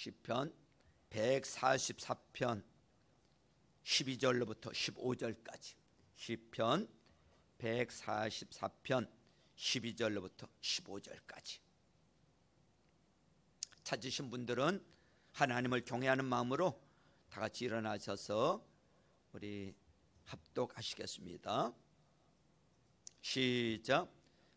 시편 144편 12절로부터 15절까지. 시편 144편 12절로부터 15절까지. 찾으신 분들은 하나님을 경외하는 마음으로 다 같이 일어나셔서 우리 합독하시겠습니다. 시작.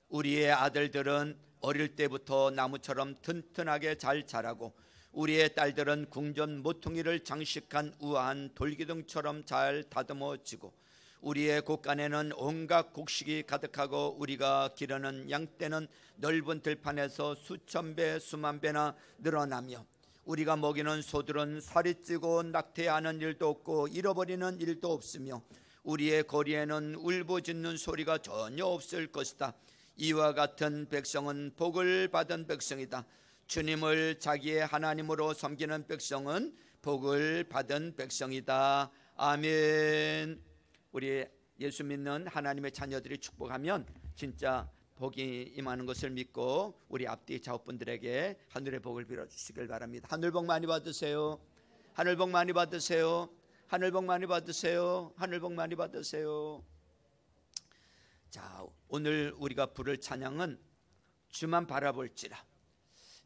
우리의 아들들은 어릴 때부터 나무처럼 튼튼하게 잘 자라고 우리의 딸들은 궁전 모퉁이를 장식한 우아한 돌기둥처럼 잘 다듬어지고 우리의 곳간에는 온갖 곡식이 가득하고 우리가 기르는 양떼는 넓은 들판에서 수천 배 수만 배나 늘어나며 우리가 먹이는 소들은 살이 찌고 낙태하는 일도 없고 잃어버리는 일도 없으며 우리의 거리에는 울부짖는 소리가 전혀 없을 것이다. 이와 같은 백성은 복을 받은 백성이다. 주님을 자기의 하나님으로 섬기는 백성은 복을 받은 백성이다. 아멘. 우리 예수 믿는 하나님의 자녀들이 축복하면 진짜 복이 임하는 것을 믿고 우리 앞뒤 자업분들에게 하늘의 복을 빌어주시길 바랍니다. 하늘 복 많이 받으세요. 하늘 복 많이 받으세요. 하늘 복 많이 받으세요. 하늘 복 많이 받으세요. 자, 오늘 우리가 부를 찬양은 주만 바라볼지라.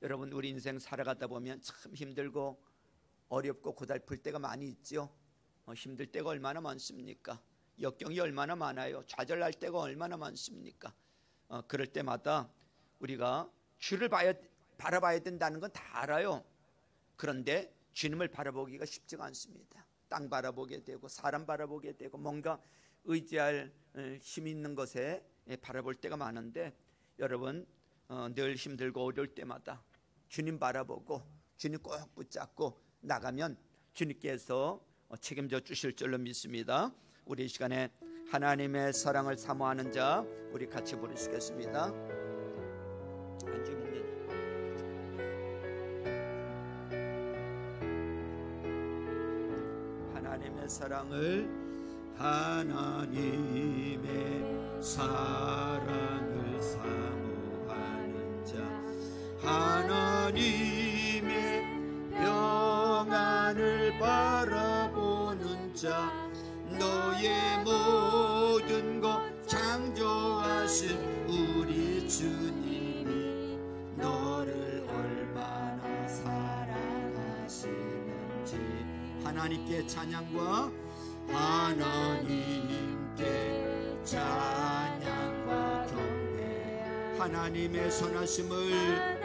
여러분, 우리 인생 살아가다 보면 참 힘들고 어렵고 고달플 때가 많이 있죠. 힘들 때가 얼마나 많습니까? 역경이 얼마나 많아요. 좌절할 때가 얼마나 많습니까? 그럴 때마다 우리가 주를 바라봐야 된다는 건 다 알아요. 그런데 주님을 바라보기가 쉽지가 않습니다. 땅 바라보게 되고 사람 바라보게 되고 뭔가 의지할 힘이 있는 것에 바라볼 때가 많은데, 여러분 늘 힘들고 어려울 때마다 주님 바라보고 주님 꼭 붙잡고 나가면 주님께서 책임져 주실 줄로 믿습니다. 우리 이 시간에 하나님의 사랑을 사모하는 자 우리 같이 부르시겠습니다. 하나님의 사랑을, 하나님의 사랑을 사모하는 자, 하나님의 평안을 바라보는 자, 너의 모든 것 창조하신 우리 주님이 너를 얼마나 사랑하시는지 하나님께 찬양과 하나님께 찬양과 경배, 하나님의 선하심을,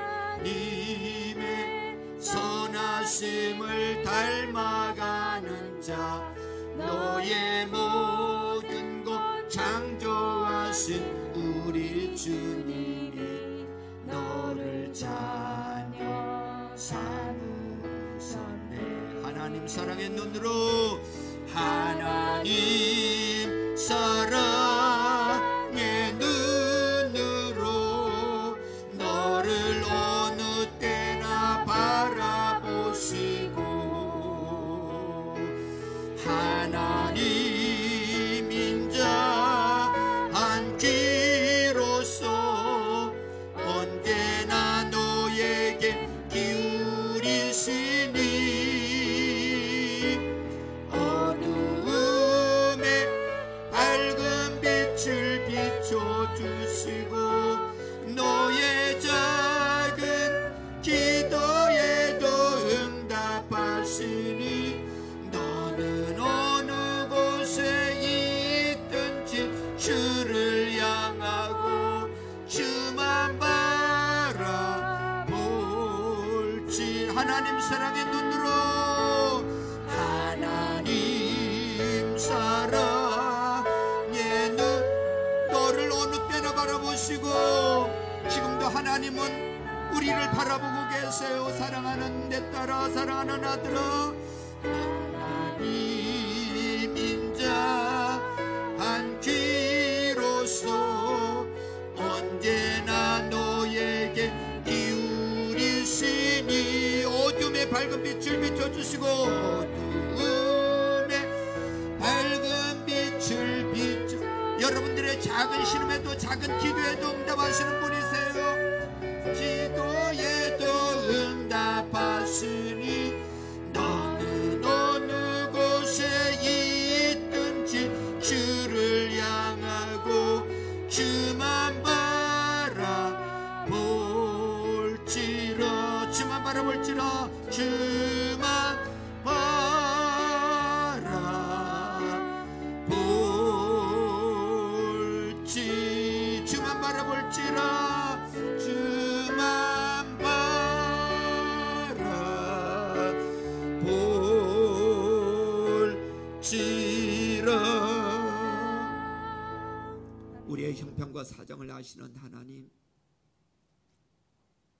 님의 선하심을 닮아가는 자, 너의 모든 것 창조하신 우리 주님이 너를 자녀 삼으셨네. 하나님 사랑의 눈으로, 하나님 사랑의 눈으로 너를 어느 때나 바라보시고, 하나님 인자 한 귀로서 언제나 너에게 기울이시니 어두움에 밝은 빛을 비춰주시고 너의 작은 기도에도 응답하시니 너는 어느 곳에 있든지 주를 향하고 주만 바라볼지. 하나님 사랑의 눈으로, 하나님 사랑의 눈, 너를 어느 때나 바라보시고 지금도 하나님은 우리를 바라보고 계세요. 사랑하는 내 딸아, 사랑하는 아들아, 하나님 인자 한 귀로서 언제나 너에게 기울이시니 어둠의 밝은 빛을 비춰주시고 어둠의 밝은 빛을 비춰, 여러분들의 작은 신음에도 작은 기도에도 응답하시는 분이세요. 기도에도 응답하시니 바라볼지라 주만 바라볼지 주만 바라볼지라 주만 바라볼지라. 우리의 형편과 사정을 아시는 하나님,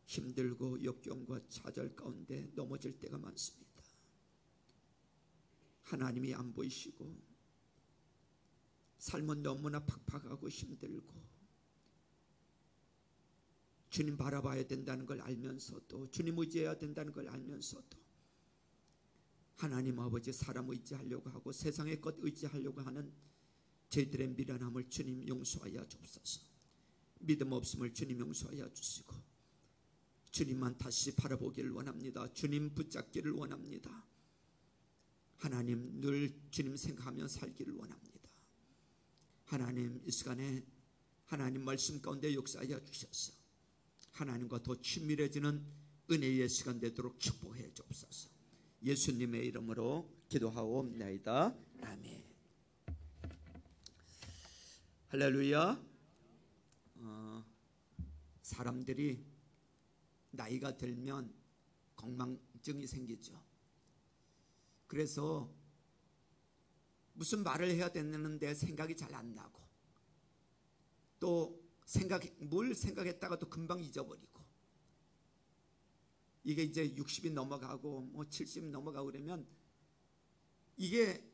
힘들고 역경과 좌절 가운데 넘어질 때가 많습니다. 하나님이 안 보이시고 삶은 너무나 팍팍하고 힘들고 주님 바라봐야 된다는 걸 알면서도, 주님 의지해야 된다는 걸 알면서도 하나님 아버지 사람 의지하려고 하고 세상의 것 의지하려고 하는 저희들의 미련함을 주님 용서하여 주옵소서. 믿음 없음을 주님 용서하여 주시고 주님만 다시 바라보기를 원합니다. 주님 붙잡기를 원합니다. 하나님 늘 주님 생각하며 살기를 원합니다. 하나님 이 시간에 하나님 말씀 가운데 역사하여 주셔서 하나님과 더 친밀해지는 은혜의 시간 되도록 축복해 주옵소서. 예수님의 이름으로 기도하옵나이다. 아멘. 할렐루야. 사람들이 나이가 들면 건망증이 생기죠. 그래서 무슨 말을 해야 되는데 생각이 잘 안 나고, 또 뭘 생각했다가 또 금방 잊어버리고, 이게 이제 60이 넘어가고 뭐 70이 넘어가고 그러면 이게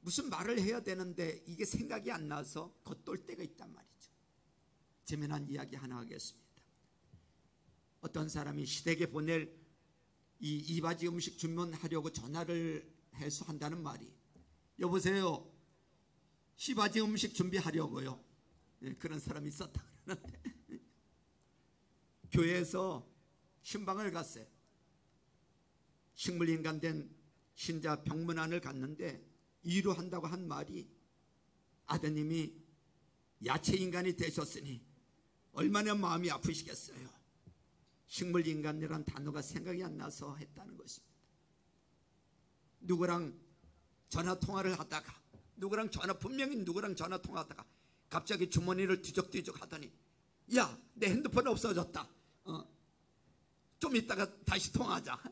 무슨 말을 해야 되는데 이게 생각이 안 나서 겉돌 때가 있단 말이죠. 재미난 이야기 하나 하겠습니다. 어떤 사람이 시댁에 보낼 이 이바지 음식 주문하려고 전화를 해서 한다는 말이, 여보세요, 시바지 음식 준비하려고요. 그런 사람이 있었다 그러는데 교회에서 신방을 갔어요. 식물인간 된 신자 병문안을 갔는데 위로한다고 한 말이, 아드님이 야채인간이 되셨으니 얼마나 마음이 아프시겠어요. 식물인간이란 단어가 생각이 안 나서 했다는 것입니다. 누구랑 전화통화를 하다가, 분명히 누구랑 전화통화하다가 갑자기 주머니를 뒤적뒤적 하더니, 야, 내 핸드폰 없어졌다. 좀 이따가 다시 통화하자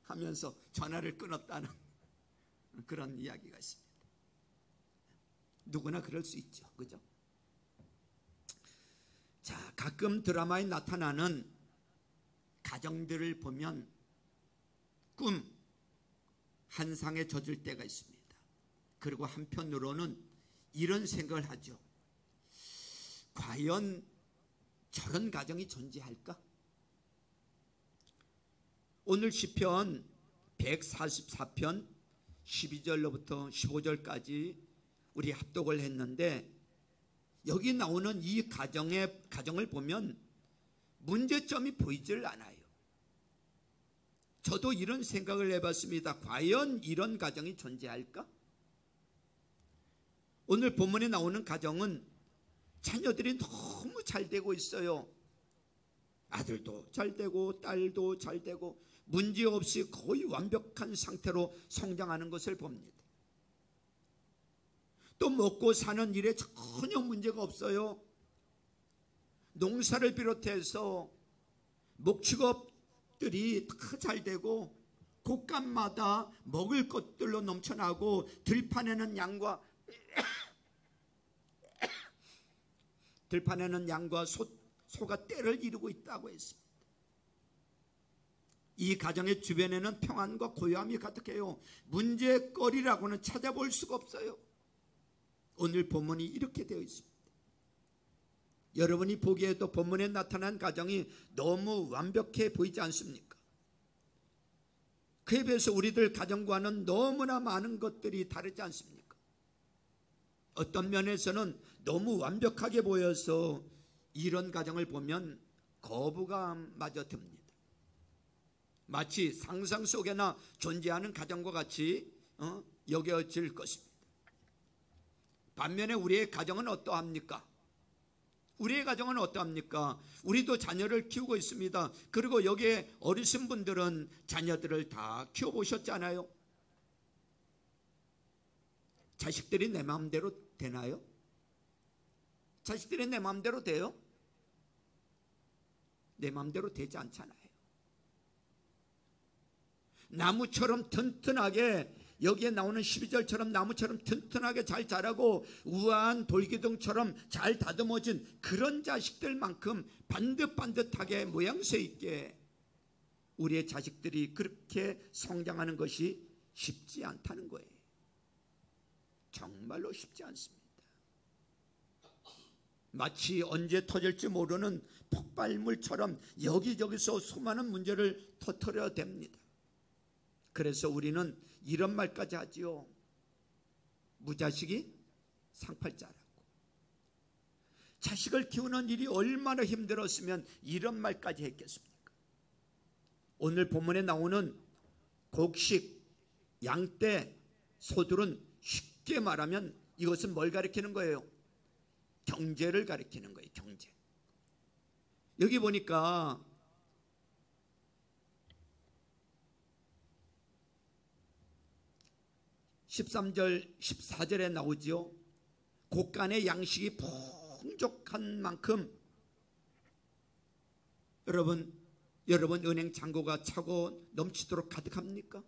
하면서 전화를 끊었다는 그런 이야기가 있습니다. 누구나 그럴 수 있죠, 그죠? 자, 가끔 드라마에 나타나는 가정들을 보면 꿈 한상에 젖을 때가 있습니다. 그리고 한편으로는 이런 생각을 하죠. 과연 저런 가정이 존재할까? 오늘 시편 144편 12절로부터 15절까지 우리 합독을 했는데, 여기 나오는 이 가정을 보면 문제점이 보이질 않아요. 저도 이런 생각을 해봤습니다. 과연 이런 가정이 존재할까? 오늘 본문에 나오는 가정은 자녀들이 너무 잘 되고 있어요. 아들도 잘 되고 딸도 잘 되고 문제없이 거의 완벽한 상태로 성장하는 것을 봅니다. 또 먹고 사는 일에 전혀 문제가 없어요. 농사를 비롯해서 목축업들이 다 잘 되고 곳간마다 먹을 것들로 넘쳐나고 들판에는 양과 소가 떼를 이루고 있다고 했습니다. 이 가정의 주변에는 평안과 고요함이 가득해요. 문제거리라고는 찾아볼 수가 없어요. 오늘 본문이 이렇게 되어 있습니다. 여러분이 보기에도 본문에 나타난 가정이 너무 완벽해 보이지 않습니까? 그에 비해서 우리들 가정과는 너무나 많은 것들이 다르지 않습니까? 어떤 면에서는 너무 완벽하게 보여서 이런 가정을 보면 거부감마저 듭니다. 마치 상상 속에나 존재하는 가정과 같이 여겨질 것입니다. 반면에 우리의 가정은 어떠합니까? 우리의 가정은 어떠합니까? 우리도 자녀를 키우고 있습니다. 그리고 여기에 어르신 분들은 자녀들을 다 키워보셨잖아요. 자식들이 내 마음대로 되나요? 자식들이 내 마음대로 돼요? 내 마음대로 되지 않잖아요. 나무처럼 튼튼하게, 여기에 나오는 12절처럼 나무처럼 튼튼하게 잘 자라고 우아한 돌기둥처럼 잘 다듬어진 그런 자식들만큼 반듯반듯하게 모양새 있게 우리의 자식들이 그렇게 성장하는 것이 쉽지 않다는 거예요. 정말로 쉽지 않습니다. 마치 언제 터질지 모르는 폭발물처럼 여기저기서 수많은 문제를 터뜨려야 됩니다. 그래서 우리는 이런 말까지 하지요. 무자식이 상팔자라고. 자식을 키우는 일이 얼마나 힘들었으면 이런 말까지 했겠습니까? 오늘 본문에 나오는 곡식, 양떼, 소들은 쉽게 말하면 이것은 뭘 가리키는 거예요? 경제를 가리키는 거예요. 경제. 여기 보니까 13절 14절에 나오지요. 곳간의 양식이 풍족한 만큼 여러분 은행 잔고가 차고 넘치도록 가득합니까?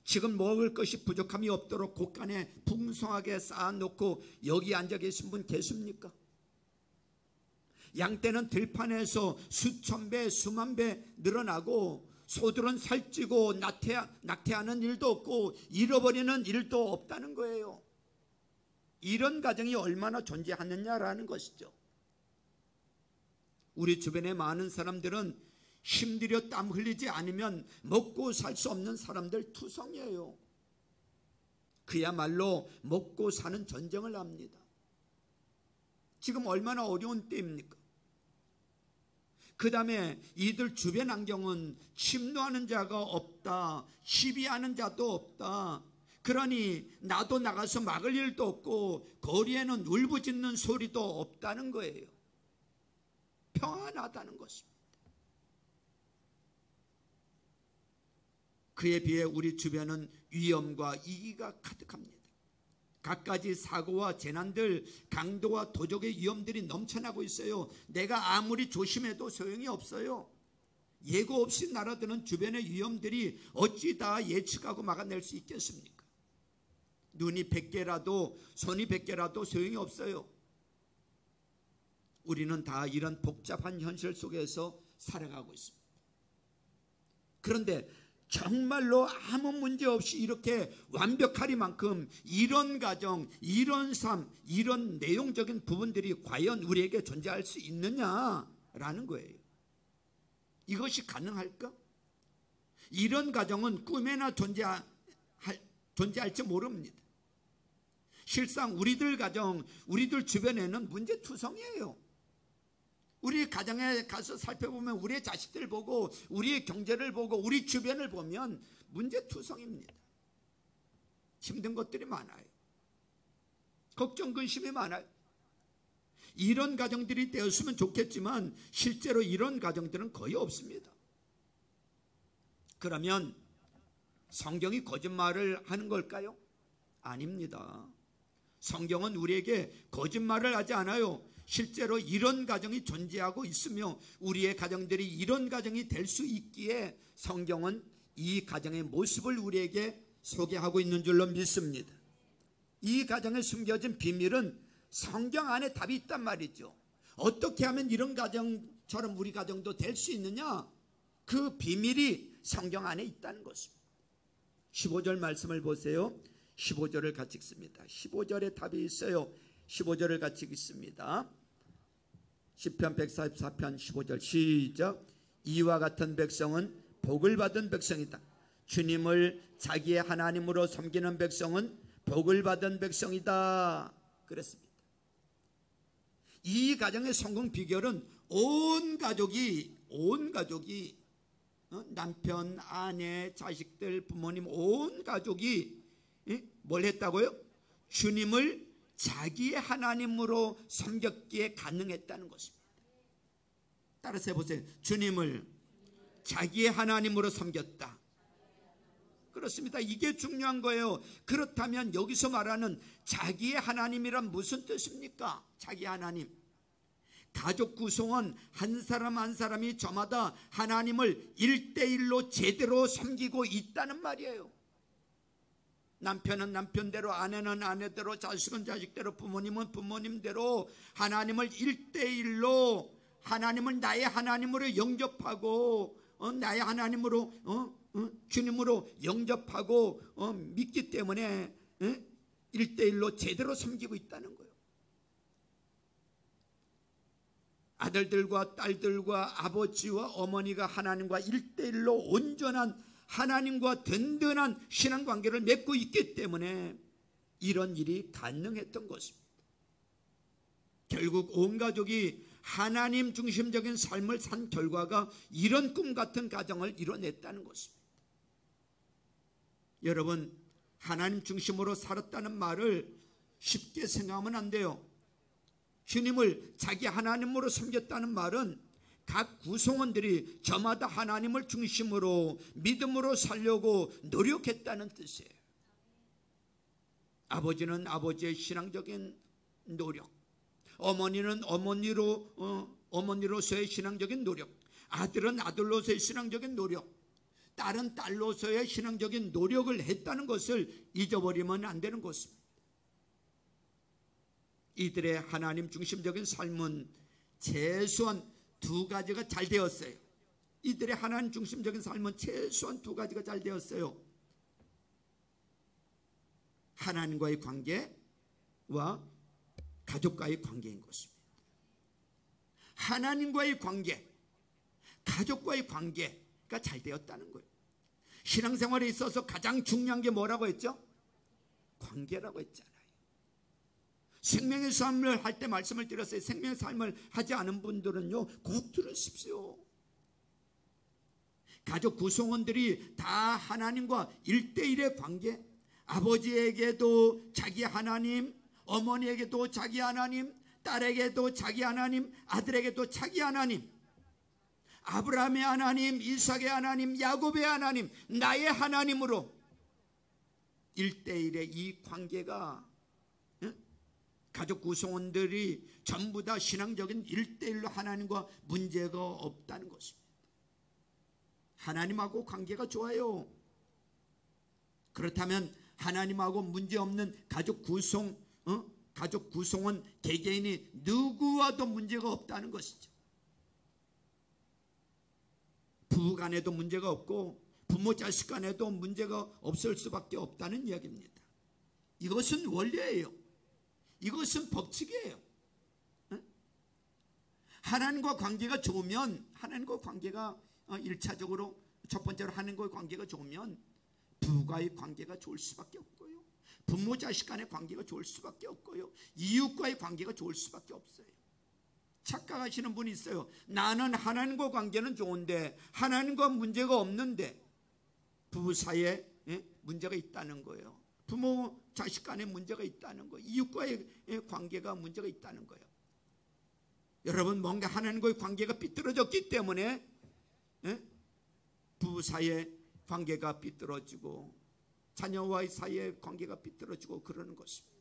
지금 먹을 것이 부족함이 없도록 곳간에 풍성하게 쌓아놓고 여기 앉아 계신 분 계십니까? 양떼는 들판에서 수천 배 수만 배 늘어나고 소들은 살찌고 낙태하는 일도 없고 잃어버리는 일도 없다는 거예요. 이런 가정이 얼마나 존재하느냐라는 것이죠. 우리 주변에 많은 사람들은 힘들여 땀 흘리지 않으면 먹고 살 수 없는 사람들 투성이에요. 그야말로 먹고 사는 전쟁을 합니다. 지금 얼마나 어려운 때입니까? 그 다음에 이들 주변 환경은 침노하는 자가 없다, 시비하는 자도 없다. 그러니 나도 나가서 막을 일도 없고 거리에는 울부짖는 소리도 없다는 거예요. 평안하다는 것입니다. 그에 비해 우리 주변은 위험과 이기가 가득합니다. 갖가지 사고와 재난들, 강도와 도적의 위험들이 넘쳐나고 있어요. 내가 아무리 조심해도 소용이 없어요. 예고 없이 날아드는 주변의 위험들이 어찌 다 예측하고 막아낼 수 있겠습니까? 눈이 100개라도 손이 100개라도 소용이 없어요. 우리는 다 이런 복잡한 현실 속에서 살아가고 있습니다. 그런데 정말로 아무 문제 없이 이렇게 완벽하리만큼 이런 가정, 이런 삶, 이런 내용적인 부분들이 과연 우리에게 존재할 수 있느냐라는 거예요. 이것이 가능할까? 이런 가정은 꿈에나 존재할지 모릅니다. 실상 우리들 가정, 우리들 주변에는 문제투성이에요. 우리 가정에 가서 살펴보면 우리의 자식들 보고 우리의 경제를 보고 우리 주변을 보면 문제투성입니다. 힘든 것들이 많아요. 걱정 근심이 많아요. 이런 가정들이 되었으면 좋겠지만 실제로 이런 가정들은 거의 없습니다. 그러면 성경이 거짓말을 하는 걸까요? 아닙니다. 성경은 우리에게 거짓말을 하지 않아요. 실제로 이런 가정이 존재하고 있으며 우리의 가정들이 이런 가정이 될 수 있기에 성경은 이 가정의 모습을 우리에게 소개하고 있는 줄로 믿습니다. 이 가정에 숨겨진 비밀은 성경 안에 답이 있단 말이죠. 어떻게 하면 이런 가정처럼 우리 가정도 될 수 있느냐? 그 비밀이 성경 안에 있다는 것입니다. 15절 말씀을 보세요. 15절을 같이 읽습니다. 15절에 답이 있어요. 15절을 같이 읽습니다. 시편 144편 15절 시작. 이와 같은 백성은 복을 받은 백성이다. 주님을 자기의 하나님으로 섬기는 백성은 복을 받은 백성이다. 그랬습니다. 이 가정의 성공 비결은 온 가족이 남편, 아내, 자식들, 부모님 온 가족이 뭘 했다고요? 주님을 자기의 하나님으로 섬겼기에 가능했다는 것입니다. 따라서 해보세요. 주님을 자기의 하나님으로 섬겼다. 그렇습니다. 이게 중요한 거예요. 그렇다면 여기서 말하는 자기의 하나님이란 무슨 뜻입니까? 자기 하나님. 가족 구성원 한 사람 한 사람이 저마다 하나님을 1대1로 제대로 섬기고 있다는 말이에요. 남편은 남편대로, 아내는 아내대로, 자식은 자식대로, 부모님은 부모님대로 하나님을 1대1로, 하나님을 나의 하나님으로 영접하고 나의 하나님으로 주님으로 영접하고 믿기 때문에 1대1로 제대로 섬기고 있다는 거예요. 아들들과 딸들과 아버지와 어머니가 하나님과 1대1로 온전한 하나님과 든든한 신앙관계를 맺고 있기 때문에 이런 일이 가능했던 것입니다. 결국 온 가족이 하나님 중심적인 삶을 산 결과가 이런 꿈 같은 가정을 이뤄냈다는 것입니다. 여러분, 하나님 중심으로 살았다는 말을 쉽게 생각하면 안 돼요. 주님을 자기 하나님으로 섬겼다는 말은 각 구성원들이 저마다 하나님을 중심으로 믿음으로 살려고 노력했다는 뜻이에요. 아버지는 아버지의 신앙적인 노력, 어머니는 어머니로서의 신앙적인 노력, 아들은 아들로서의 신앙적인 노력, 딸은 딸로서의 신앙적인 노력을 했다는 것을 잊어버리면 안 되는 것입니다. 이들의 하나님 중심적인 삶은 최소한 두 가지가 잘 되었어요. 이들의 하나님 중심적인 삶은 최소한 두 가지가 잘 되었어요. 하나님과의 관계와 가족과의 관계인 것입니다. 하나님과의 관계, 가족과의 관계가 잘 되었다는 거예요. 신앙생활에 있어서 가장 중요한 게 뭐라고 했죠? 관계라고 했잖아요. 생명의 삶을 할 때 말씀을 드렸어요. 생명의 삶을 하지 않은 분들은요, 꼭 들으십시오. 가족 구성원들이 다 하나님과 1대1의 관계, 아버지에게도 자기 하나님, 어머니에게도 자기 하나님, 딸에게도 자기 하나님, 아들에게도 자기 하나님, 아브라함의 하나님, 이삭의 하나님, 야곱의 하나님, 나의 하나님으로 1대1의 이 관계가, 가족 구성원들이 전부 다 신앙적인 1대1로 하나님과 문제가 없다는 것입니다. 하나님하고 관계가 좋아요. 그렇다면 하나님하고 문제없는 가족 구성원 개개인이 누구와도 문제가 없다는 것이죠. 부부 간에도 문제가 없고 부모 자식 간에도 문제가 없을 수밖에 없다는 이야기입니다. 이것은 원리예요. 이것은 법칙이에요. 하나님과 관계가 좋으면, 하나님과 관계가 1차적으로 첫 번째로 하나님과의 관계가 좋으면 부부와의 관계가 좋을 수밖에 없고요, 부모 자식 간의 관계가 좋을 수밖에 없고요, 이웃과의 관계가 좋을 수밖에 없어요. 착각하시는 분이 있어요. 나는 하나님과 관계는 좋은데 하나님과 문제가 없는데 부부 사이에 문제가 있다는 거예요. 부모 자식 간에 문제가 있다는 거예요. 이웃과의 관계가 문제가 있다는 거예요. 여러분, 뭔가 하나님과의 관계가 삐뚤어졌기 때문에 부부 사이의 관계가 삐뚤어지고 자녀와의 사이의 관계가 삐뚤어지고 그러는 것입니다.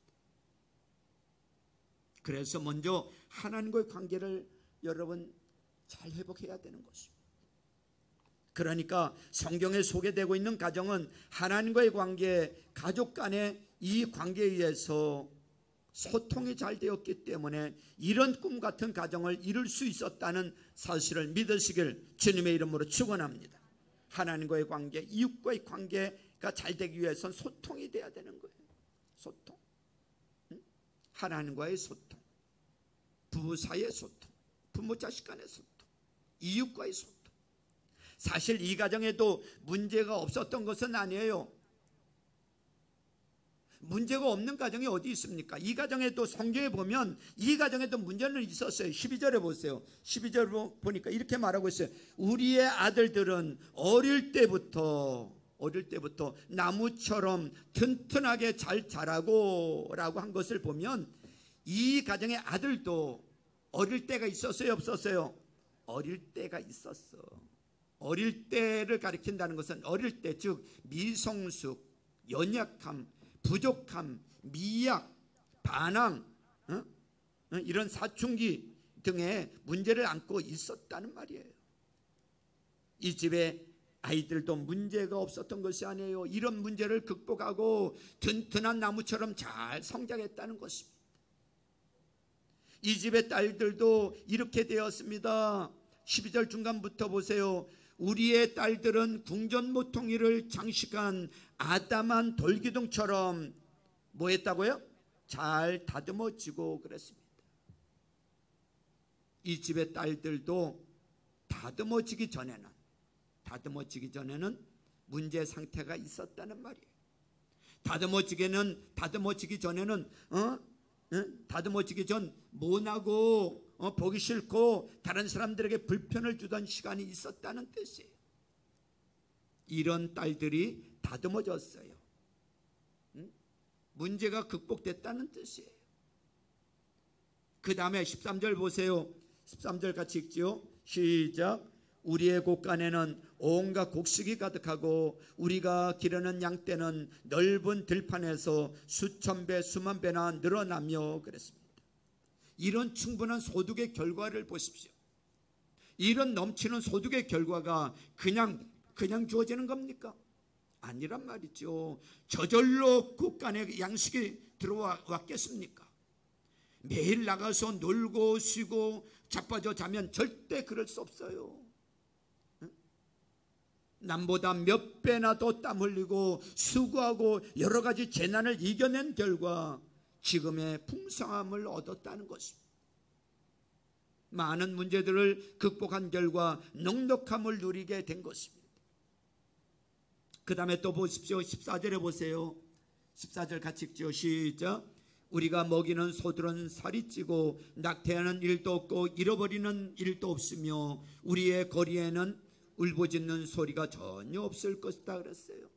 그래서 먼저 하나님과의 관계를 여러분 잘 회복해야 되는 것입니다. 그러니까 성경에 소개되고 있는 가정은 하나님과의 관계, 가족 간의 이 관계에 의해서 소통이 잘 되었기 때문에 이런 꿈 같은 가정을 이룰 수 있었다는 사실을 믿으시길 주님의 이름으로 축원합니다. 하나님과의 관계, 이웃과의 관계가 잘 되기 위해서는 소통이 돼야 되는 거예요. 소통. 하나님과의 소통, 부부 사이의 소통, 부모 자식 간의 소통, 이웃과의 소통. 사실 이 가정에도 문제가 없었던 것은 아니에요. 문제가 없는 가정이 어디 있습니까? 이 가정에도 성경에 보면 이 가정에도 문제는 있었어요. 12절에 보세요. 12절 보니까 이렇게 말하고 있어요. 우리의 아들들은 어릴 때부터 어릴 때부터 나무처럼 튼튼하게 잘 자라고 라고 한 것을 보면 이 가정의 아들도 어릴 때가 있었어요, 없었어요? 어릴 때가 있었어. 어릴 때를 가리킨다는 것은 어릴 때, 즉 미성숙, 연약함, 부족함, 미약, 반항, 이런 사춘기 등의 문제를 안고 있었다는 말이에요. 이 집에 아이들도 문제가 없었던 것이 아니에요. 이런 문제를 극복하고 튼튼한 나무처럼 잘 성장했다는 것입니다. 이 집의 딸들도 이렇게 되었습니다. 12절 중간부터 보세요. 우리의 딸들은 궁전모퉁이를 장식한 아담한 돌기둥처럼 뭐 했다고요? 잘 다듬어지고 그랬습니다. 이 집의 딸들도 다듬어지기 전에는 문제 상태가 있었다는 말이에요. 다듬어지기 전에는 다듬어지기 전 모나고 보기 싫고 다른 사람들에게 불편을 주던 시간이 있었다는 뜻이에요. 이런 딸들이 다듬어졌어요. 문제가 극복됐다는 뜻이에요. 그 다음에 13절 보세요. 13절 같이 읽지요. 시작. 우리의 곳간에는 온갖 곡식이 가득하고 우리가 기르는 양떼는 넓은 들판에서 수천 배 수만 배나 늘어나며 그랬습니다. 이런 충분한 소득의 결과를 보십시오. 이런 넘치는 소득의 결과가 그냥 주어지는 겁니까? 아니란 말이죠. 저절로 곳간에 양식이 들어왔겠습니까? 매일 나가서 놀고 쉬고 자빠져 자면 절대 그럴 수 없어요. 남보다 몇 배나 더 땀 흘리고 수고하고 여러 가지 재난을 이겨낸 결과 지금의 풍성함을 얻었다는 것입니다. 많은 문제들을 극복한 결과 넉넉함을 누리게 된 것입니다. 그 다음에 또 보십시오. 14절에 보세요. 14절 같이 읽죠. 시작. 우리가 먹이는 소들은 살이 찌고 낙태하는 일도 없고 잃어버리는 일도 없으며 우리의 거리에는 울부짖는 소리가 전혀 없을 것이다 그랬어요.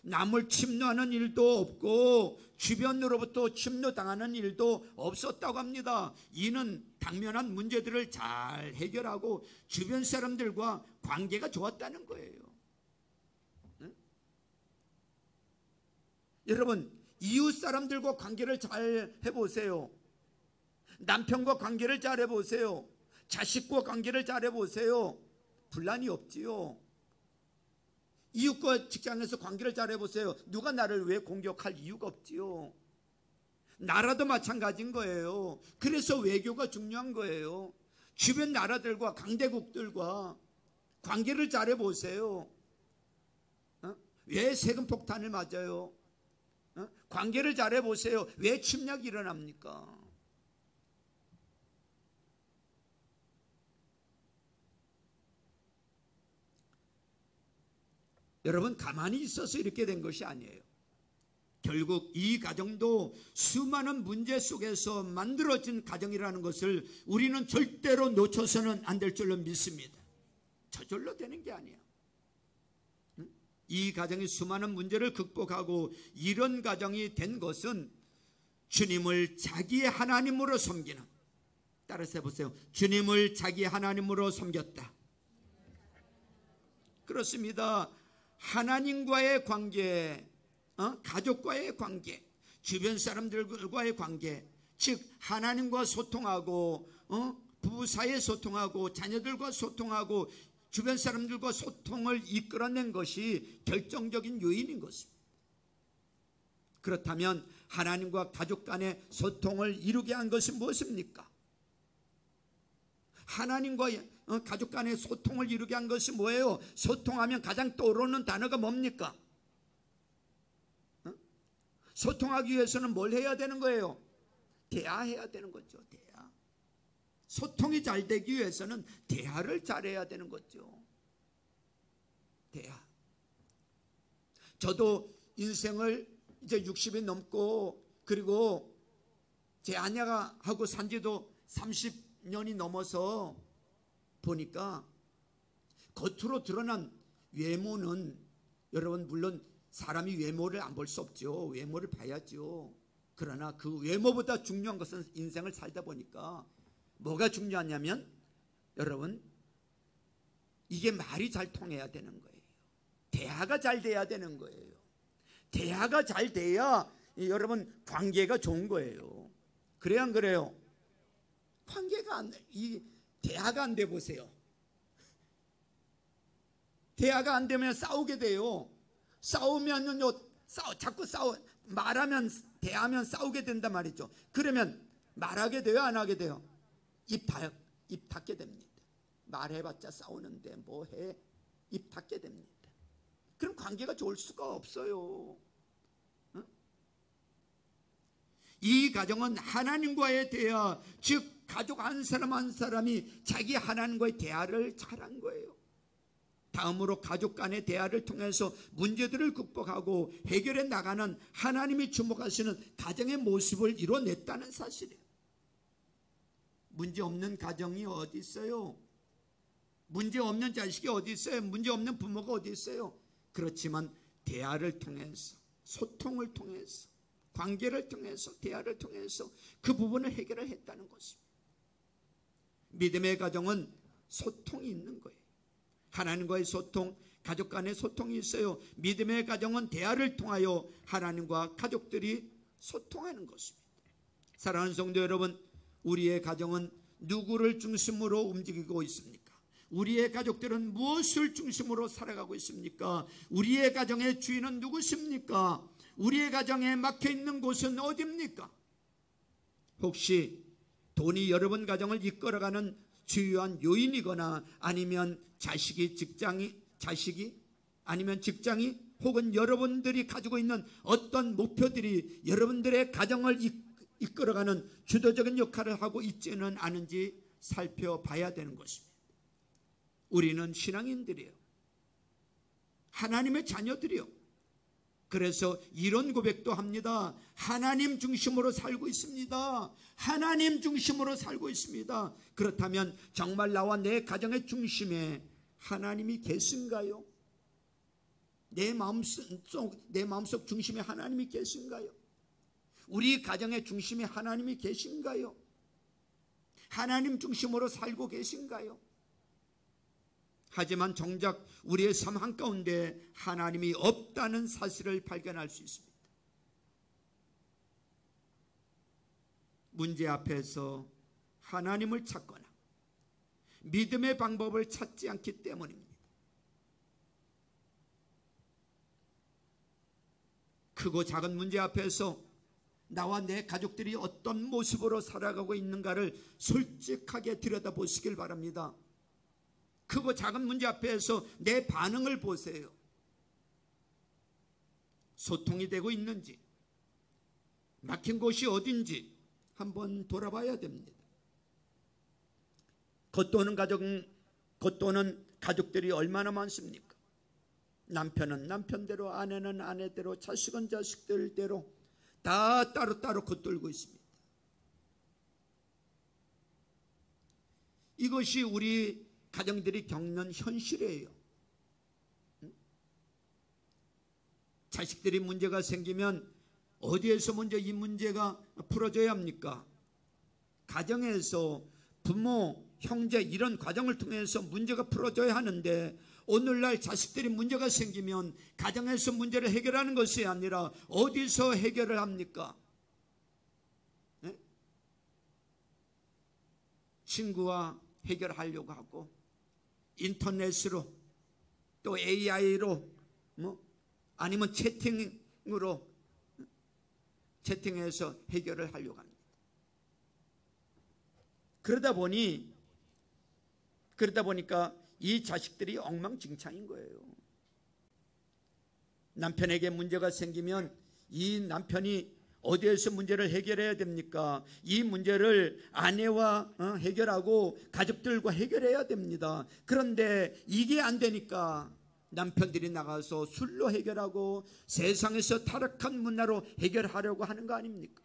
남을 침노하는 일도 없고 주변으로부터 침노당하는 일도 없었다고 합니다. 이는 당면한 문제들을 잘 해결하고 주변 사람들과 관계가 좋았다는 거예요. 응? 여러분, 이웃 사람들과 관계를 잘 해보세요. 남편과 관계를 잘 해보세요. 자식과 관계를 잘 해보세요. 분란이 없지요. 이웃과 직장에서 관계를 잘 해보세요. 누가 나를 왜 공격할 이유가 없지요. 나라도 마찬가지인 거예요. 그래서 외교가 중요한 거예요. 주변 나라들과 강대국들과 관계를 잘 해보세요. 왜 세금 폭탄을 맞아요? 관계를 잘 해보세요. 왜 침략이 일어납니까? 여러분, 가만히 있어서 이렇게 된 것이 아니에요. 결국 이 가정도 수많은 문제 속에서 만들어진 가정이라는 것을 우리는 절대로 놓쳐서는 안 될 줄로 믿습니다. 저절로 되는 게 아니에요. 이 가정이 수많은 문제를 극복하고 이런 가정이 된 것은 주님을 자기의 하나님으로 섬기는, 따라서 해보세요. 주님을 자기의 하나님으로 섬겼다. 그렇습니다. 하나님과의 관계, 가족과의 관계, 주변 사람들과의 관계, 즉 하나님과 소통하고 부부 사이에 소통하고 자녀들과 소통하고 주변 사람들과 소통을 이끌어낸 것이 결정적인 요인인 것입니다. 그렇다면 하나님과 가족 간의 소통을 이루게 한 것은 무엇입니까? 하나님과 가족 간의 소통을 이루게 한 것이 뭐예요? 소통하면 가장 떠오르는 단어가 뭡니까? 소통하기 위해서는 뭘 해야 되는 거예요? 대화해야 되는 거죠. 대화. 소통이 잘 되기 위해서는 대화를 잘해야 되는 거죠. 대화. 저도 인생을 이제 60이 넘고 그리고 제 아내가 하고 산 지도 30년이 넘어서 보니까 겉으로 드러난 외모는 여러분 물론 사람이 외모를 안 볼 수 없죠. 외모를 봐야죠. 그러나 그 외모보다 중요한 것은 인생을 살다 보니까 뭐가 중요하냐면 여러분 이게 말이 잘 통해야 되는 거예요. 대화가 잘 돼야 되는 거예요. 대화가 잘 돼야 여러분 관계가 좋은 거예요. 그래야 안 그래요? 대화가 안 돼 보세요. 대화가 안 되면 싸우게 돼요. 자꾸 말하면 대하면 싸우게 된단 말이죠. 그러면 말하게 돼요, 안 하게 돼요? 입 닫게 됩니다. 말해봤자 싸우는데 뭐해? 입 닫게 됩니다. 그럼 관계가 좋을 수가 없어요. 응? 이 가정은 하나님과의 대화, 즉 가족 한 사람 한 사람이 자기 하나님과의 대화를 잘한 거예요. 다음으로 가족 간의 대화를 통해서 문제들을 극복하고 해결해 나가는 하나님이 주목하시는 가정의 모습을 이뤄냈다는 사실이에요. 문제 없는 가정이 어디 있어요? 문제 없는 자식이 어디 있어요? 문제 없는 부모가 어디 있어요? 그렇지만 대화를 통해서, 소통을 통해서, 관계를 통해서, 대화를 통해서 그 부분을 해결을 했다는 것입니다. 믿음의 가정은 소통이 있는 거예요. 하나님과의 소통, 가족 간의 소통이 있어요. 믿음의 가정은 대화를 통하여 하나님과 가족들이 소통하는 것입니다. 사랑하는 성도 여러분, 우리의 가정은 누구를 중심으로 움직이고 있습니까? 우리의 가족들은 무엇을 중심으로 살아가고 있습니까? 우리의 가정의 주인은 누구십니까? 우리의 가정에 막혀있는 곳은 어디입니까? 혹시 돈이 여러분 가정을 이끌어가는 주요한 요인이거나 아니면 직장이 혹은 여러분들이 가지고 있는 어떤 목표들이 여러분들의 가정을 이끌어가는 주도적인 역할을 하고 있지는 않은지 살펴봐야 되는 것입니다. 우리는 신앙인들이에요. 하나님의 자녀들이요. 그래서 이런 고백도 합니다. 하나님 중심으로 살고 있습니다. 하나님 중심으로 살고 있습니다. 그렇다면 정말 나와 내 가정의 중심에 하나님이 계신가요? 내 마음속 중심에 하나님이 계신가요? 우리 가정의 중심에 하나님이 계신가요? 하나님 중심으로 살고 계신가요? 하지만 정작 우리의 삶 한가운데 하나님이 없다는 사실을 발견할 수 있습니다. 문제 앞에서 하나님을 찾거나 믿음의 방법을 찾지 않기 때문입니다. 크고 작은 문제 앞에서 나와 내 가족들이 어떤 모습으로 살아가고 있는가를 솔직하게 들여다보시길 바랍니다. 크고 작은 문제 앞에서 내 반응을 보세요. 소통이 되고 있는지, 막힌 곳이 어딘지 한번 돌아봐야 됩니다. 겉도는 가족들이 얼마나 많습니까? 남편은 남편대로, 아내는 아내대로, 자식은 자식들대로 다 따로따로 겉돌고 있습니다. 이것이 우리 가정들이 겪는 현실이에요. 자식들이 문제가 생기면 어디에서 먼저 이 문제가 풀어져야 합니까? 가정에서 부모, 형제 이런 과정을 통해서 문제가 풀어져야 하는데 오늘날 자식들이 문제가 생기면 가정에서 문제를 해결하는 것이 아니라 어디서 해결을 합니까? 네? 친구와 해결하려고 하고 인터넷으로 또 AI로 아니면 채팅해서 해결을 하려고 합니다. 그러다 보니까 이 자식들이 엉망진창인 거예요. 남편에게 문제가 생기면 이 남편이 어디에서 문제를 해결해야 됩니까? 이 문제를 아내와 해결하고 가족들과 해결해야 됩니다. 그런데 이게 안 되니까 남편들이 나가서 술로 해결하고 세상에서 타락한 문화로 해결하려고 하는 거 아닙니까?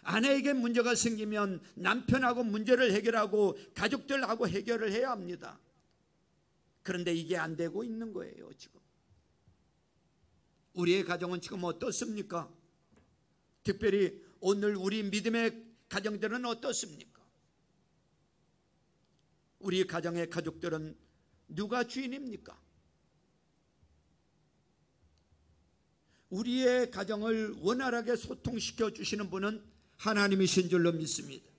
아내에게 문제가 생기면 남편하고 문제를 해결하고 가족들하고 해결을 해야 합니다. 그런데 이게 안 되고 있는 거예요. 지금 우리의 가정은 지금 어떻습니까? 특별히 오늘 우리 믿음의 가정들은 어떻습니까? 우리 가정의 가족들은 누가 주인입니까? 우리의 가정을 원활하게 소통시켜 주시는 분은 하나님이신 줄로 믿습니다.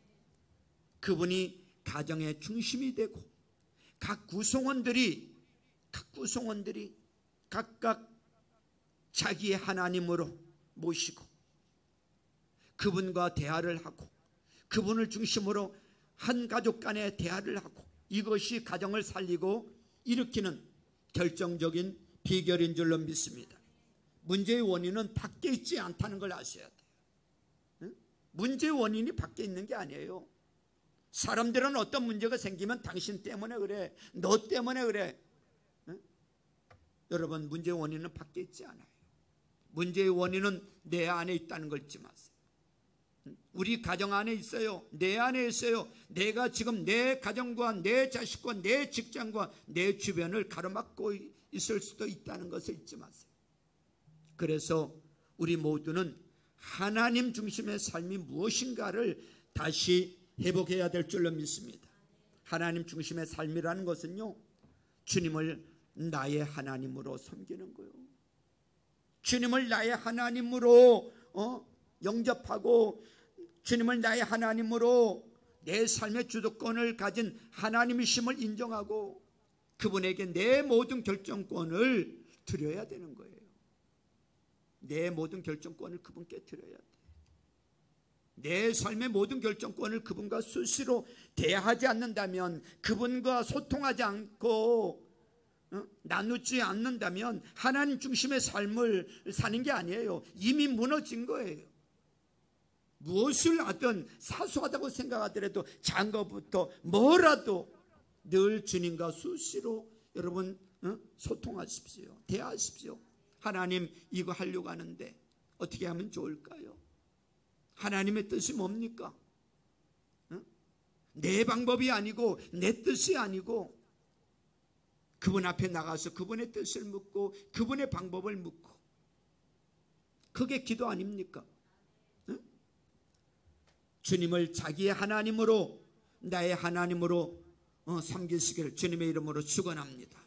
그분이 가정의 중심이 되고 각 구성원들이 각각 자기의 하나님으로 모시고 그분과 대화를 하고 그분을 중심으로 한 가족 간의 대화를 하고 이것이 가정을 살리고 일으키는 결정적인 비결인 줄로 믿습니다. 문제의 원인은 밖에 있지 않다는 걸 아셔야 돼요. 문제의 원인이 밖에 있는 게 아니에요. 사람들은 어떤 문제가 생기면 당신 때문에 그래, 너 때문에 그래. 여러분, 문제의 원인은 밖에 있지 않아요. 문제의 원인은 내 안에 있다는 걸 잊지 마세요. 우리 가정 안에 있어요. 내 안에 있어요. 내가 지금 내 가정과 내 자식과 내 직장과 내 주변을 가로막고 있을 수도 있다는 것을 잊지 마세요. 그래서 우리 모두는 하나님 중심의 삶이 무엇인가를 다시 회복해야 될 줄로 믿습니다. 하나님 중심의 삶이라는 것은요, 주님을 나의 하나님으로 섬기는 거예요. 주님을 나의 하나님으로 영접하고 주님을 나의 하나님으로 내 삶의 주도권을 가진 하나님이심을 인정하고 그분에게 내 모든 결정권을 드려야 되는 거예요. 내 모든 결정권을 그분께 드려야 돼. 내 삶의 모든 결정권을 그분과 수시로 대하지 않는다면, 그분과 소통하지 않고 나누지 않는다면 하나님 중심의 삶을 사는 게 아니에요. 이미 무너진 거예요. 무엇을 하든 사소하다고 생각하더라도 작은 것부터 뭐라도 늘 주님과 수시로 여러분 소통하십시오. 대하십시오. 하나님, 이거 하려고 하는데 어떻게 하면 좋을까요? 하나님의 뜻이 뭡니까? 내 방법이 아니고 내 뜻이 아니고 그분 앞에 나가서 그분의 뜻을 묻고 그분의 방법을 묻고, 그게 기도 아닙니까? 주님을 자기의 하나님으로, 나의 하나님으로 섬기시기를 주님의 이름으로 축원합니다.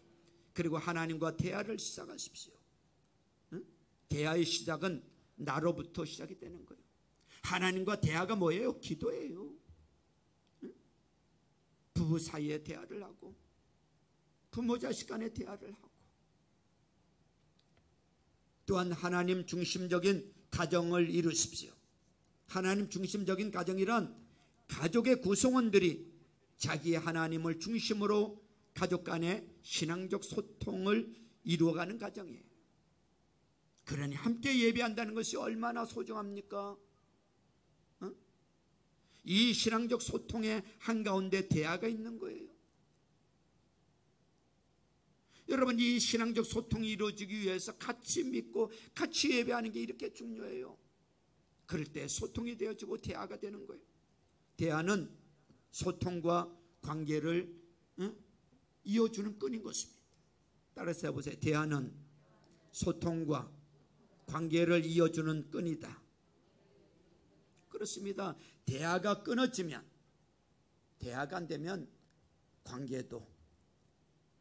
그리고 하나님과 대화를 시작하십시오. 대화의 시작은 나로부터 시작이 되는 거예요. 하나님과 대화가 뭐예요? 기도예요. 부부 사이에 대화를 하고 부모 자식 간의 대화를 하고, 또한 하나님 중심적인 가정을 이루십시오. 하나님 중심적인 가정이란 가족의 구성원들이 자기의 하나님을 중심으로 가족 간의 신앙적 소통을 이루어가는 가정이에요. 그러니 함께 예배한다는 것이 얼마나 소중합니까? 이 신앙적 소통의 한가운데 대화가 있는 거예요. 여러분, 이 신앙적 소통이 이루어지기 위해서 같이 믿고 같이 예배하는 게 이렇게 중요해요. 그럴 때 소통이 되어지고 대화가 되는 거예요. 대화는 소통과 관계를 이어주는 끈인 것입니다. 따라서 해보세요. 대화는 소통과 관계를 이어주는 끈이다. 그렇습니다. 대화가 끊어지면, 대화가 안 되면 관계도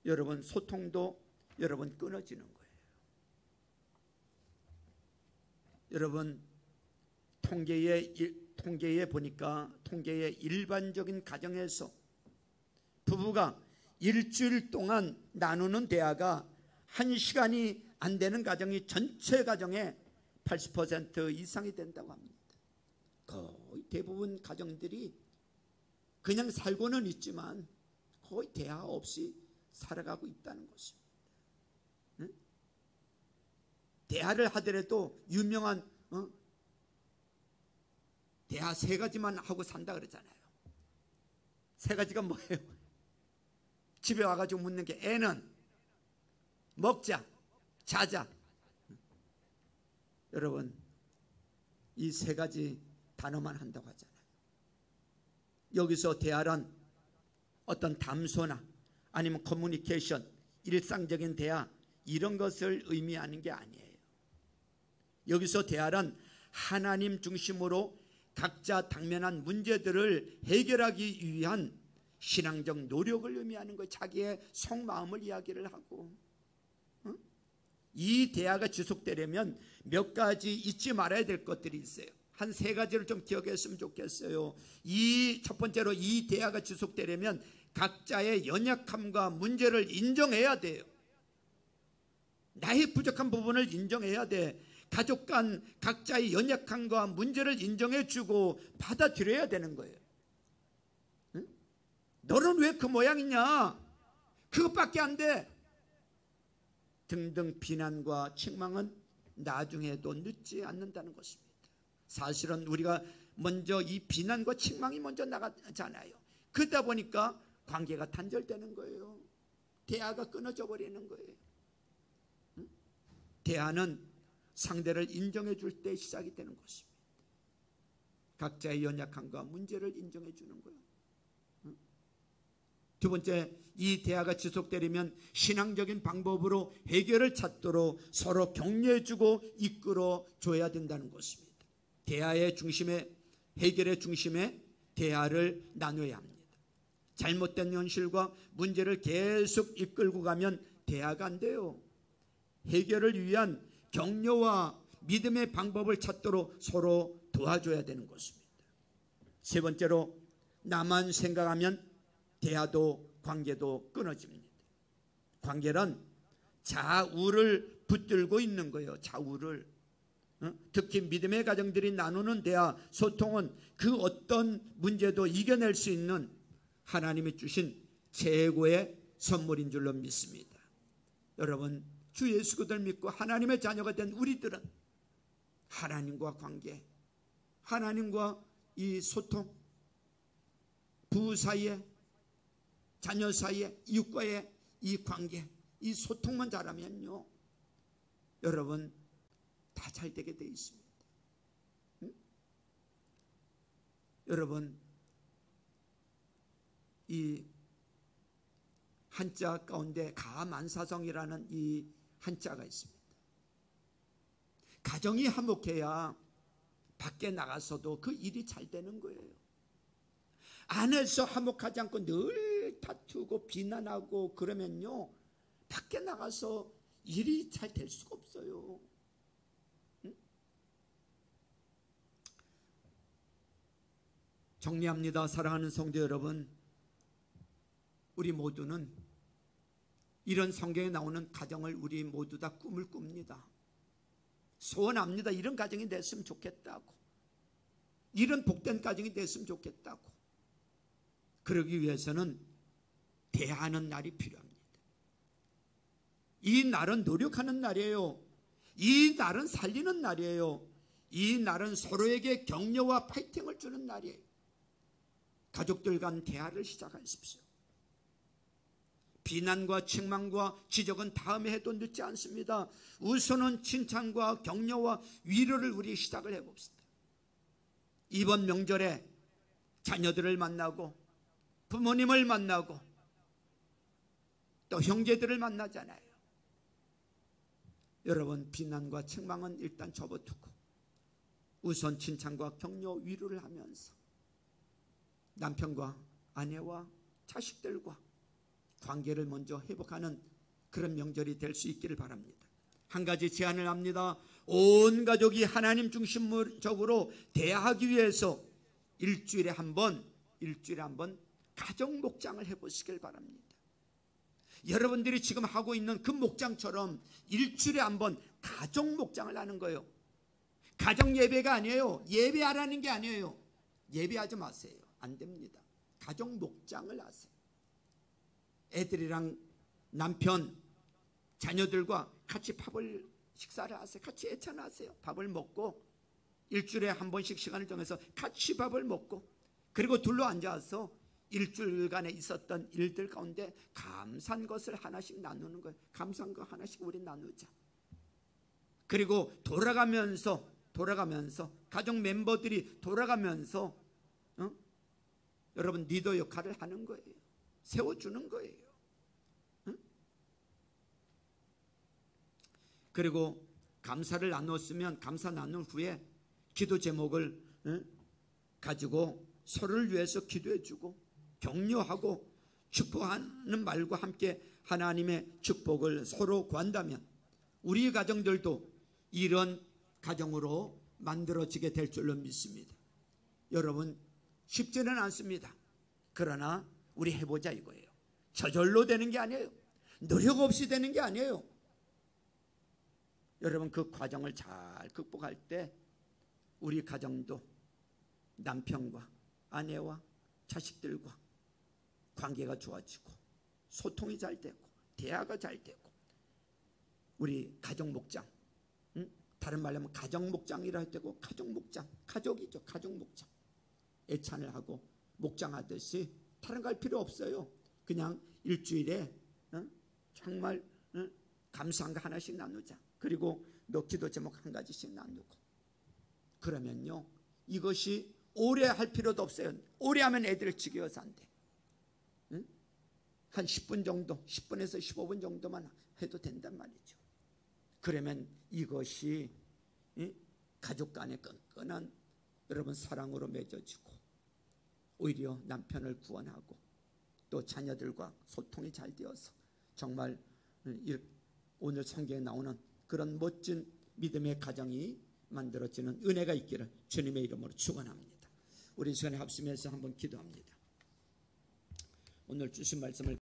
여러분, 소통도 여러분 끊어지는 거예요. 여러분, 통계에 보니까, 통계의 일반적인 가정에서 부부가 일주일 동안 나누는 대화가 1시간이 안 되는 가정이 전체 가정의 80% 이상이 된다고 합니다. 거의 대부분 가정들이 그냥 살고는 있지만 거의 대화 없이 살아가고 있다는 것입니다. 대화를 하더라도 유명한 대화 3가지만 하고 산다 그러잖아요. 3가지가 뭐예요? 집에 와가지고 묻는 게, 애는 먹자, 자자. 여러분, 이 3가지 단어만 한다고 하잖아요. 여기서 대화란 어떤 담소나 아니면 커뮤니케이션, 일상적인 대화 이런 것을 의미하는 게 아니에요. 여기서 대화란 하나님 중심으로 각자 당면한 문제들을 해결하기 위한 신앙적 노력을 의미하는 거예요. 자기의 속마음을 이야기를 하고, 이 대화가 지속되려면 몇 가지 잊지 말아야 될 것들이 있어요. 한 세 가지를 좀 기억했으면 좋겠어요. 이 첫 번째로, 이 대화가 지속되려면 각자의 연약함과 문제를 인정해야 돼요. 나의 부족한 부분을 인정해야 돼. 가족 간 각자의 연약함과 문제를 인정해주고 받아들여야 되는 거예요. 응? 너는 왜 그 모양이냐? 그것밖에 안 돼. 등등 비난과 책망은 나중에도 늦지 않는다는 것입니다. 사실은 우리가 먼저 이 비난과 책망이 먼저 나가잖아요. 그러다 보니까 관계가 단절되는 거예요. 대화가 끊어져 버리는 거예요. 응? 대화는 상대를 인정해 줄 때 시작이 되는 것입니다. 각자의 연약함과 문제를 인정해 주는 거예요. 두 번째, 이 대화가 지속되려면 신앙적인 방법으로 해결을 찾도록 서로 격려해 주고 이끌어 줘야 된다는 것입니다. 대화의 중심에, 해결의 중심에 대화를 나눠야 합니다. 잘못된 현실과 문제를 계속 이끌고 가면 대화가 안 돼요. 해결을 위한 격려와 믿음의 방법을 찾도록 서로 도와줘야 되는 것입니다. 세 번째로, 나만 생각하면 대화도 관계도 끊어집니다. 관계란 좌우를 붙들고 있는 거예요. 좌우를. 특히 믿음의 가정들이 나누는 대화, 소통은 그 어떤 문제도 이겨낼 수 있는 하나님이 주신 최고의 선물인 줄로 믿습니다. 여러분, 주 예수 그리스도를 믿고 하나님의 자녀가 된 우리들은 하나님과 관계, 하나님과 이 소통, 부부 사이에, 자녀 사이에, 이웃과의 이 관계, 이 소통만 잘하면요, 여러분 다 잘 되게 돼 있습니다. 응? 여러분, 이 한자 가운데 가만사성이라는 이 한자가 있습니다. 가정이 화목해야 밖에 나가서도 그 일이 잘 되는 거예요. 안에서 화목하지 않고 늘 다투고 비난하고 그러면요, 밖에 나가서 일이 잘 될 수가 없어요. 응? 정리합니다. 사랑하는 성도 여러분, 우리 모두는 이런 성경에 나오는 가정을 우리 모두 다 꿈을 꿉니다. 소원합니다. 이런 가정이 됐으면 좋겠다고, 이런 복된 가정이 됐으면 좋겠다고. 그러기 위해서는 대화하는 날이 필요합니다. 이 날은 노력하는 날이에요. 이 날은 살리는 날이에요. 이 날은 서로에게 격려와 파이팅을 주는 날이에요. 가족들 간 대화를 시작하십시오. 비난과 책망과 지적은 다음에 해도 늦지 않습니다. 우선은 칭찬과 격려와 위로를 우리 시작을 해봅시다. 이번 명절에 자녀들을 만나고 부모님을 만나고 또 형제들을 만나잖아요. 여러분, 비난과 책망은 일단 접어두고 우선 칭찬과 격려, 위로를 하면서 남편과 아내와 자식들과 관계를 먼저 회복하는 그런 명절이 될 수 있기를 바랍니다. 한 가지 제안을 합니다. 온 가족이 하나님 중심적으로 대화하기 위해서 일주일에 한 번 가정 목장을 해보시길 바랍니다. 여러분들이 지금 하고 있는 그 목장처럼 일주일에 한 번 가정 목장을 하는 거예요. 가정 예배가 아니에요. 예배하라는 게 아니에요. 예배하지 마세요. 안 됩니다. 가정 목장을 하세요. 애들이랑 남편, 자녀들과 같이 식사를 하세요. 같이 애찬하세요. 밥을 먹고 일주일에 한 번씩 시간을 정해서 같이 밥을 먹고, 그리고 둘러 앉아서 일주일간에 있었던 일들 가운데 감사한 것을 하나씩 나누는 거예요. 감사한 거 하나씩 우리 나누자. 그리고 돌아가면서 가족 멤버들이 돌아가면서 여러분 리더 역할을 하는 거예요. 세워주는 거예요. 그리고 감사를 나눴으면 감사 나눈 후에 기도 제목을 가지고 서로를 위해서 기도해 주고 격려하고 축복하는 말과 함께 하나님의 축복을 서로 구한다면 우리 가정들도 이런 가정으로 만들어지게 될 줄로 믿습니다. 여러분, 쉽지는 않습니다. 그러나 우리 해보자 이거예요. 저절로 되는 게 아니에요. 노력 없이 되는 게 아니에요. 여러분, 그 과정을 잘 극복할 때 우리 가정도 남편과 아내와 자식들과 관계가 좋아지고 소통이 잘 되고 대화가 잘 되고 우리 가정 목장, 다른 말로 하면 가정 목장이라 할 때고 가족 목장, 가족이죠. 가족 목장. 애찬을 하고 목장하듯이 다른 거 할 필요 없어요. 그냥 일주일에 정말 감사한 거 하나씩 나누자. 그리고 너 기도 제목 한 가지씩 나누고. 그러면요, 이것이 오래 할 필요도 없어요. 오래 하면 애들 지겨워서 안 돼. 한 10분 정도, 10분에서 15분 정도만 해도 된단 말이죠. 그러면 이것이 가족 간의 끈끈한 여러분 사랑으로 맺어지고 오히려 남편을 구원하고 또 자녀들과 소통이 잘 되어서 정말 오늘 성경에 나오는 그런 멋진 믿음의 가정이 만들어지는 은혜가 있기를 주님의 이름으로 축원합니다. 우리 시간에 합심해서 한번 기도합니다. 오늘 주신 말씀을